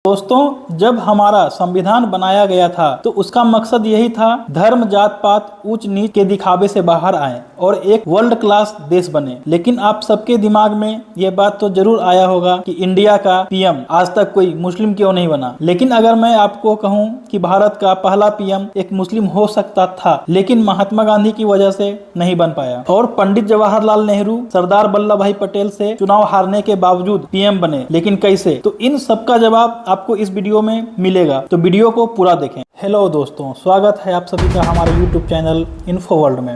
दोस्तों, जब हमारा संविधान बनाया गया था तो उसका मकसद यही था धर्म जात पात ऊंच नीच के दिखावे से बाहर आए और एक वर्ल्ड क्लास देश बने। लेकिन आप सबके दिमाग में ये बात तो जरूर आया होगा कि इंडिया का पीएम आज तक कोई मुस्लिम क्यों नहीं बना। लेकिन अगर मैं आपको कहूं कि भारत का पहला पीएम एक मुस्लिम हो सकता था, लेकिन महात्मा गांधी की वजह से नहीं बन पाया और पंडित जवाहरलाल नेहरू सरदार वल्लभ भाई पटेल से चुनाव हारने के बावजूद पीएम बने। लेकिन कैसे? तो इन सबका जवाब आपको इस वीडियो में मिलेगा, तो वीडियो को पूरा देखें। हेलो दोस्तों, स्वागत है आप सभी का हमारे यूट्यूब चैनल इन्फो वर्ल्ड में।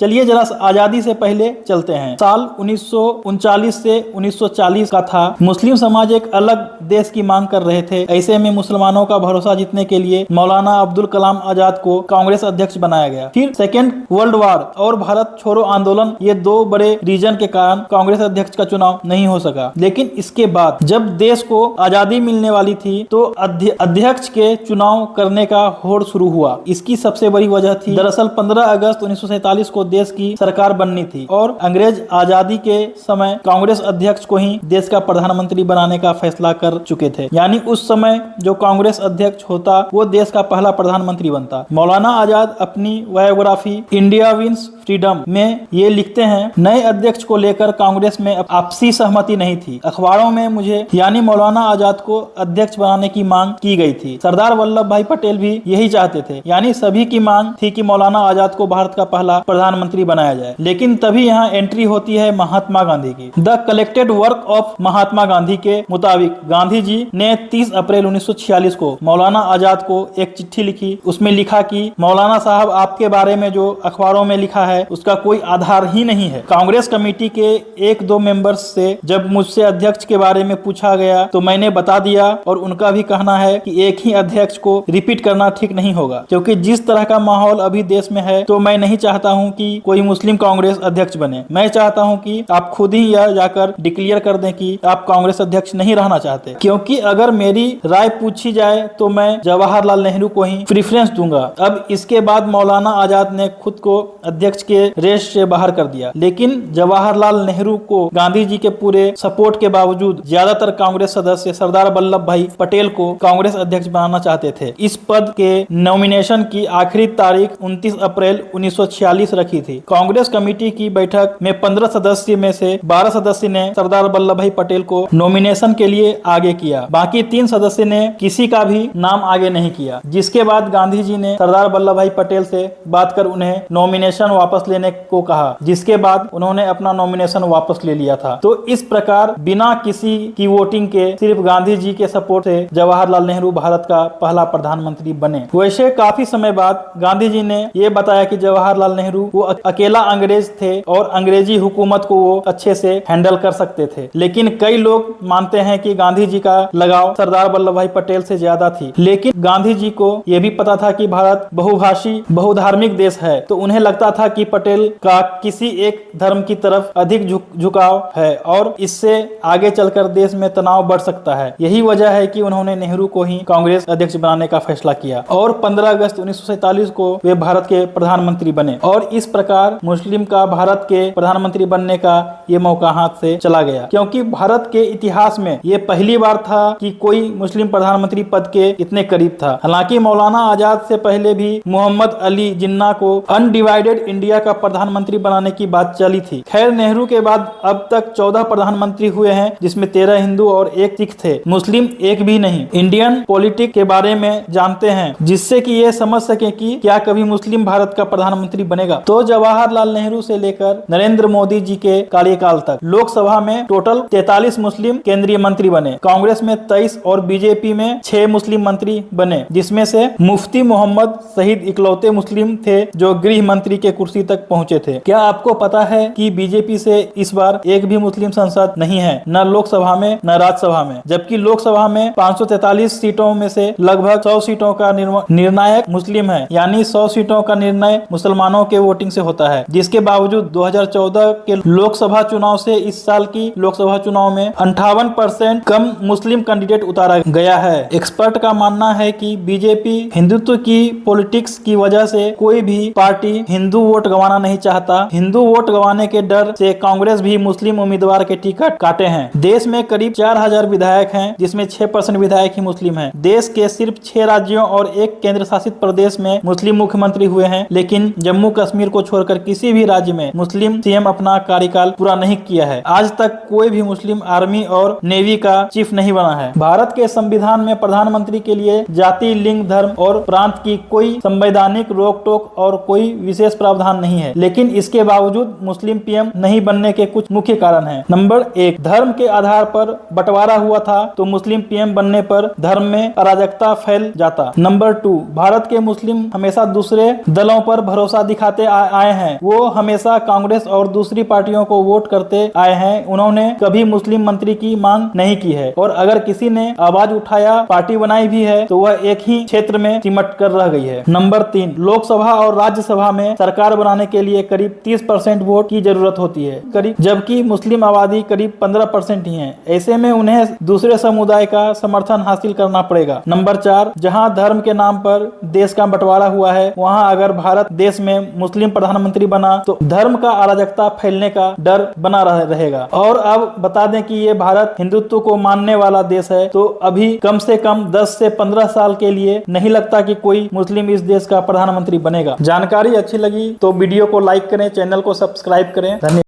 चलिए जरा आजादी से पहले चलते हैं। साल 1939 से 1940 का था। मुस्लिम समाज एक अलग देश की मांग कर रहे थे। ऐसे में मुसलमानों का भरोसा जीतने के लिए मौलाना अब्दुल कलाम आजाद को कांग्रेस अध्यक्ष बनाया गया। फिर सेकेंड वर्ल्ड वार और भारत छोड़ो आंदोलन, ये दो बड़े रीजन के कारण कांग्रेस अध्यक्ष का चुनाव नहीं हो सका। लेकिन इसके बाद जब देश को आजादी मिलने वाली थी तो अध्यक्ष के चुनाव करने का होड़ शुरू हुआ। इसकी सबसे बड़ी वजह थी दरअसल 15 अगस्त 1947 को देश की सरकार बननी थी और अंग्रेज आजादी के समय कांग्रेस अध्यक्ष को ही देश का प्रधानमंत्री बनाने का फैसला कर चुके थे। यानी उस समय जो कांग्रेस अध्यक्ष होता वो देश का पहला प्रधानमंत्री बनता। मौलाना आजाद अपनी बायोग्राफी इंडिया विंस फ्रीडम में ये लिखते हैं, नए अध्यक्ष को लेकर कांग्रेस में आपसी सहमति नहीं थी। अखबारों में मुझे यानी मौलाना आजाद को अध्यक्ष बनाने की मांग की गई थी। सरदार वल्लभ भाई पटेल भी यही चाहते थे। यानी सभी की मांग थी कि मौलाना आजाद को भारत का पहला प्रधानमंत्री बनाया जाए। लेकिन तभी यहाँ एंट्री होती है महात्मा गांधी की। The collected work of Mahatma Gandhi के मुताबिक गांधी जी ने 30 अप्रैल 1946 को मौलाना आजाद को एक चिट्ठी लिखी। उसमें लिखा कि मौलाना साहब, आपके बारे में जो अखबारों में लिखा है उसका कोई आधार ही नहीं है। कांग्रेस कमेटी के 1-2 मेंबर्स से जब मुझसे अध्यक्ष के बारे में पूछा गया तो मैंने बता दिया और उनका भी कहना है कि एक ही अध्यक्ष को रिपीट करना ठीक नहीं होगा, क्योंकि जिस तरह का माहौल अभी देश में है तो मैं नहीं चाहता हूं कि कोई मुस्लिम कांग्रेस अध्यक्ष बने। मैं चाहता हूं कि आप खुद ही यह जाकर डिक्लेयर कर दें कि आप कांग्रेस अध्यक्ष नहीं रहना चाहते, क्योंकि अगर मेरी राय पूछी जाए तो मैं जवाहरलाल नेहरू को ही प्रेफरेंस दूंगा। अब इसके बाद मौलाना आजाद ने खुद को अध्यक्ष के रेस से बाहर कर दिया। लेकिन जवाहरलाल नेहरू को गांधी जी के पूरे सपोर्ट के बावजूद ज्यादातर कांग्रेस सदस्य सरदार वल्लभ भाई पटेल को कांग्रेस अध्यक्ष बनाना चाहते थे। इस पद के नॉमिनेशन की आखिरी तारीख 29 अप्रैल 1946 रखी थी। कांग्रेस कमेटी की बैठक में 15 सदस्य में से 12 सदस्य ने सरदार वल्लभ भाई पटेल को नॉमिनेशन के लिए आगे किया। बाकी 3 सदस्य ने किसी का भी नाम आगे नहीं किया। जिसके बाद गांधी जी ने सरदार वल्लभ भाई पटेल से बात कर उन्हें नॉमिनेशन वापस लेने को कहा, जिसके बाद उन्होंने अपना नॉमिनेशन वापस ले लिया था। तो इस प्रकार बिना किसी की वोटिंग के सिर्फ गांधी जी के सपोर्ट से जवाहरलाल नेहरू भारत का पहला प्रधानमंत्री बने। वैसे काफी समय बाद गांधी जी ने यह बताया कि जवाहरलाल नेहरू वो अकेला अंग्रेज थे और अंग्रेजी हुकूमत को वो अच्छे से हैंडल कर सकते थे। लेकिन कई लोग मानते हैं कि गांधी जी का लगाव सरदार वल्लभ भाई पटेल से ज्यादा थी। लेकिन गांधी जी को यह भी पता था कि भारत बहुभाषी बहुधार्मिक देश है, तो उन्हें लगता था कि पटेल का किसी एक धर्म की तरफ अधिक झुकाव है और इससे आगे चलकर देश में तनाव बढ़ सकता है। यही वजह है कि उन्होंने नेहरू को ही कांग्रेस अध्यक्ष बनाने का फैसला किया और 15 अगस्त 1947 को वे भारत के प्रधानमंत्री बने और इस प्रकार मुस्लिम का भारत के प्रधानमंत्री बनने का ये मौका हाथ से चला गया, क्योंकि भारत के इतिहास में ये पहली बार था कि कोई मुस्लिम प्रधानमंत्री पद के इतने करीब था। हालांकि मौलाना आजाद से पहले भी मोहम्मद अली जिन्ना को अनडिवाइडेड इंडिया का प्रधानमंत्री बनाने की बात चली थी। खैर, नेहरू के बाद अब तक 14 प्रधानमंत्री हुए हैं, जिसमें 13 हिंदू और 1 सिख थे। मुस्लिम एक भी नहीं। इंडियन पॉलिटिक्स के बारे में जानते हैं, जिससे कि ये समझ सके कि क्या कभी मुस्लिम भारत का प्रधानमंत्री बनेगा। तो जवाहरलाल नेहरू से लेकर नरेंद्र मोदी जी के कार्यकाल तक लोकसभा में टोटल 43 मुस्लिम केंद्रीय मंत्री बने। कांग्रेस में 23 और बीजेपी में 6 मुस्लिम मंत्री बने, जिसमें से मुफ्ती मोहम्मद शहीद इकलौते मुस्लिम थे जो गृह मंत्री के कुर्सी तक पहुंचे थे। क्या आपको पता है कि बीजेपी से इस बार एक भी मुस्लिम सांसद नहीं है, न लोकसभा में न राज्यसभा में, जबकि लोकसभा में 543 सीटों में से लगभग 100 सीटों का निर्णायक मुस्लिम है। यानी 100 सीटों का निर्णय मुसलमानों के वोट वोटिंग से होता है, जिसके बावजूद 2014 के लोकसभा चुनाव से इस साल की लोकसभा चुनाव में 58% कम मुस्लिम कैंडिडेट उतारा गया है। एक्सपर्ट का मानना है कि बीजेपी हिंदुत्व की पॉलिटिक्स की वजह से कोई भी पार्टी हिंदू वोट गंवाना नहीं चाहता। हिंदू वोट गंवाने के डर से कांग्रेस भी मुस्लिम उम्मीदवार के टिकट काटे हैं। देश में करीब 4000 विधायक हैं, जिसमें 6% विधायक ही मुस्लिम हैं। देश के सिर्फ 6 राज्यों और एक केंद्र शासित प्रदेश में मुस्लिम मुख्यमंत्री हुए हैं, लेकिन जम्मू कश्मीर को छोड़कर किसी भी राज्य में मुस्लिम सीएम अपना कार्यकाल पूरा नहीं किया है। आज तक कोई भी मुस्लिम आर्मी और नेवी का चीफ नहीं बना है। भारत के संविधान में प्रधानमंत्री के लिए जाति, लिंग, धर्म और प्रांत की कोई संवैधानिक रोक टोक और कोई विशेष प्रावधान नहीं है, लेकिन इसके बावजूद मुस्लिम पीएम नहीं बनने के कुछ मुख्य कारण हैं। नंबर 1, धर्म के आधार पर बंटवारा हुआ था तो मुस्लिम पीएम बनने पर धर्म में अराजकता फैल जाता। नंबर 2, भारत के मुस्लिम हमेशा दूसरे दलों पर भरोसा दिखाते आए हैं। वो हमेशा कांग्रेस और दूसरी पार्टियों को वोट करते आए हैं। उन्होंने कभी मुस्लिम मंत्री की मांग नहीं की है, और अगर किसी ने आवाज उठाया, पार्टी बनाई भी है, तो वह एक ही क्षेत्र में सिमट कर रह गई है। नंबर 3, लोकसभा और राज्यसभा में सरकार बनाने के लिए करीब 30% वोट की जरूरत होती है, जबकि मुस्लिम आबादी करीब 15% ही है। ऐसे में उन्हें दूसरे समुदाय का समर्थन हासिल करना पड़ेगा। नंबर 4, जहां धर्म के नाम पर देश का बंटवारा हुआ है, वहां अगर भारत देश में मुस्लिम प्रधानमंत्री बना तो धर्म का अराजकता फैलने का डर बना रहेगा। और अब बता दें कि ये भारत हिंदुत्व को मानने वाला देश है, तो अभी कम से कम 10 से 15 साल के लिए नहीं लगता कि कोई मुस्लिम इस देश का प्रधानमंत्री बनेगा। जानकारी अच्छी लगी तो वीडियो को लाइक करें, चैनल को सब्सक्राइब करें। धन्यवाद।